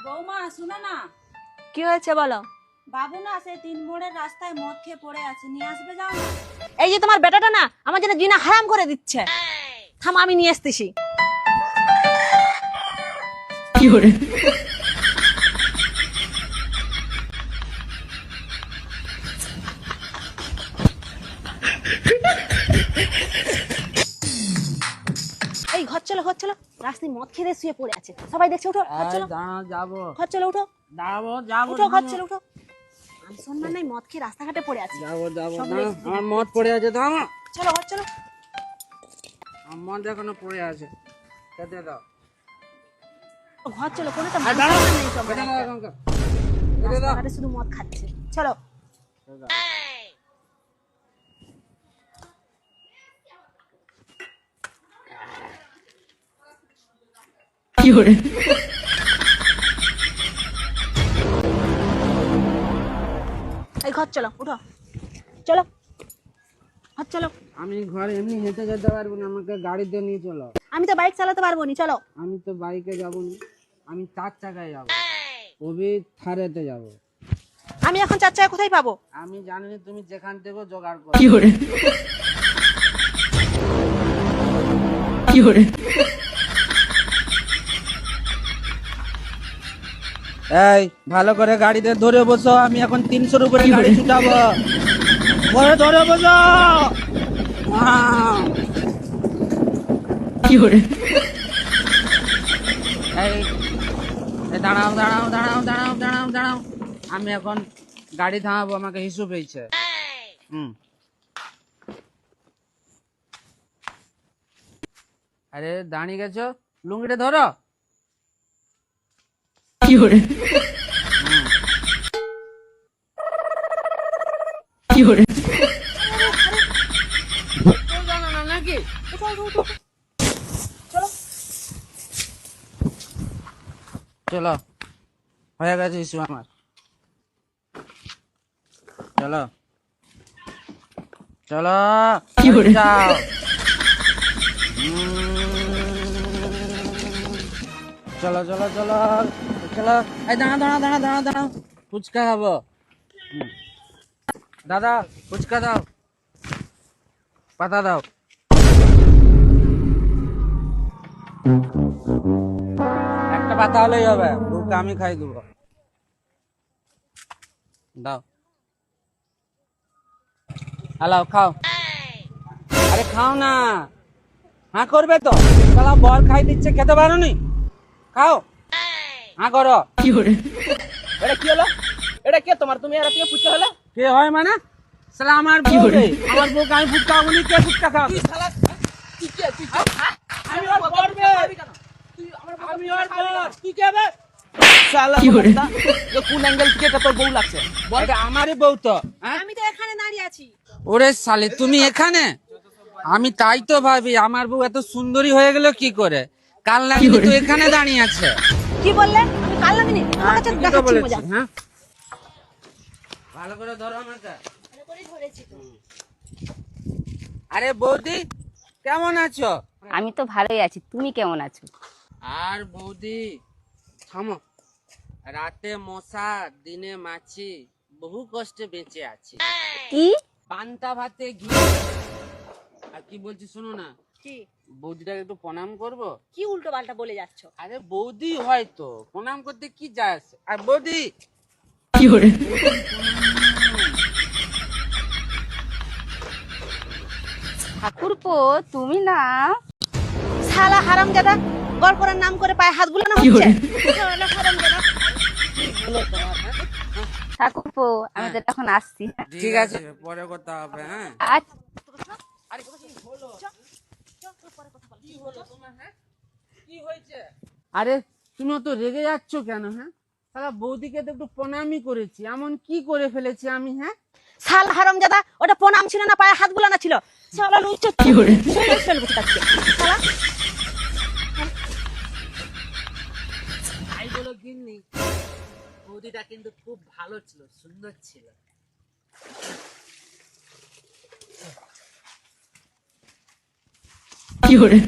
বৌমা শুনে না, কি হয়েছে বলো? বাবু না সে 3 মোড়ের রাস্তায় মদ খেয়ে পড়ে আছে, নিয়ে আসবে যাও না। এই যে তোমার বেটাটা না আমার জন্য জিনা হারাম করে দিচ্ছে। থাম, আমি নিয়ে আসতেছি। কি hore এই ঘর চলো, ঘর চলো। রাস্তায় মদ খেয়ে শুয়ে পড়ে আছে, সবাই দেখছে। উঠো, ঘর চলো। যাবো ঘর চলো, উঠো। যাবো উঠো, ঘর চলো, উঠো। আমি সম্মান নাই, মদ খেয়ে রাস্তাঘাটে পড়ে আছে। যাবো সব না, লোক আমার মদ পড়ে আছে তো আমার চলো, ঘর চলো। মদ এখনো পড়ে আছে, খেতে দাও। ঘর চলো, কোনো একটা আর দাঁড়াও, সম্মান নেই তোমার খেতে দাও একটা। এখনকার। খেতে দাও। রাস্তাঘাটে শুধু মদ খাচ্ছে। চলো। কি hore এই ঘর চলো, উঠো। চলো, ঘর চলো। আমি ঘরে এমনি হেঁটে যেতে পারবো না, আমাকে গাড়িতে নিয়ে চলো। আমি তো বাইক চালাতে পারবো না, চলো। আমি তো বাইকে যাবো না, আমি 4 চাকায় যাবো, কবি থারেতে যাবো। আমি এখন 4 চাকা কোথায় পাবো? আমি জানি না, তুমি যেখান থেকে জোগাড় করো। কি hore কি hore এই ভালো করে গাড়িতে ধরে বসো, আমি এখন 300-র উপরে গাড়ি ছুটাবো। ধরে ধরে বসো। কি hore এই এই দাঁড়াও দাঁড়াও দাঁড়াও দাঁড়াও দাঁড়াও দাঁড়াও, আমি এখন গাড়ি থামাবো, আমাকে হিসু পেয়েছে। আরে দাঁড়িয়ে গেছো, লুঙ্গিটা ধরো। কি hore কি hore জানো না নাকি? চলো, হয়ে গেছে ইস্যু আমার। চলো চলো, কি hore যাও। চলো চলো চলো চলো। এই দাঁড়া দাঁড়া দাঁড়া দাঁড়া দাঁড়াও, ফুচকা খাবো। দাদা ফুচকা দাও, পাতা দাও। একটা পাতা হলেই হবে, দুটো আমি খাই দেবো। দাও, হ্যালো, খাও। আরে খাও না, হ্যাঁ করবে তো, শালা বর খাই দিচ্ছে, খেতে পারো নি? খাও, হ্যাঁ করো। কি hore এটা কি হলো? এটা কে তোমার? তুমি আর আজকে ফুচকা হলে? কে হয় মানে? শালা আমার বউ রে, আমার বউকে আমি ফুচকা বলি, কে ফুচকা খাও? তুই শালা তুই কে? তুই কে? আমি ওর বর বে। তুই আমি ওর বর। তুই কে বে? শালা কি hore কথা। এ কোন অ্যাঙ্গেল থেকে এটা তোর বউ লাগছে? বল। এটা আমারই বউ তো, হ্যাঁ? আমি তো এখানে দাঁড়িয়ে আছি। ওরে শালি, তুমি এখানে? আমি তাই তো ভাবি, আমার বউ এত সুন্দরী হয়ে গেল কি করে? কাল নাগিনি তো এখানে দাঁড়িয়ে আছে। কি বললে? আমি কাল নামিনি, তোমার কাছে ঠিকই তো দেখাচ্ছি বলেছি, মজা। হ্যাঁ? ভালো করে ধরো আমাকে। আরে বৌদি, কেমন আছো? আমি তো ভালোই আছি, তুমি কেমন আছো? আর বৌদি থামো, রাতে মশা দিনে মাছি, বহু কষ্টে বেঁচে আছি। কি? পান্তা ভাতে ঘি। আর কি বলছি শোনো না, কি বৌদিটাকে একটু প্রণাম করবো? কি উল্টো পাল্টা বলে যাচ্ছ? আরে বৌদি হয়তো, প্রণাম করতে কি যায় আসে? আর বৌদি, কি hore ঠাকুরপো তুমি না? শালা হারামজাদা, গড় করার নাম করে পায়ে হাত বুলানো কি হচ্ছে। hore শালা হারামজাদা। ঠাকুরপো আমি তো এখন আসছি। ঠিক আছে, পরে কথা হবে, হ্যাঁ? আচ্ছা। আরে তুমি তো রেগে যাচ্ছ কেন, হ্যাঁ? সারা বৌদিকে তো একটু প্রণামই করেছি, এমন কি করে ফেলেছি আমি, হ্যাঁ? শালা হারামজাদা, ওটা প্রণাম ছিল না, পায়ে হাত বুলানো ছিল। শালা লুচ্চা কি hore শালা। তাই বলো গিন্নি, বৌদিটা কিন্তু খুব ভালো ছিল, সুন্দর ছিল। কি hore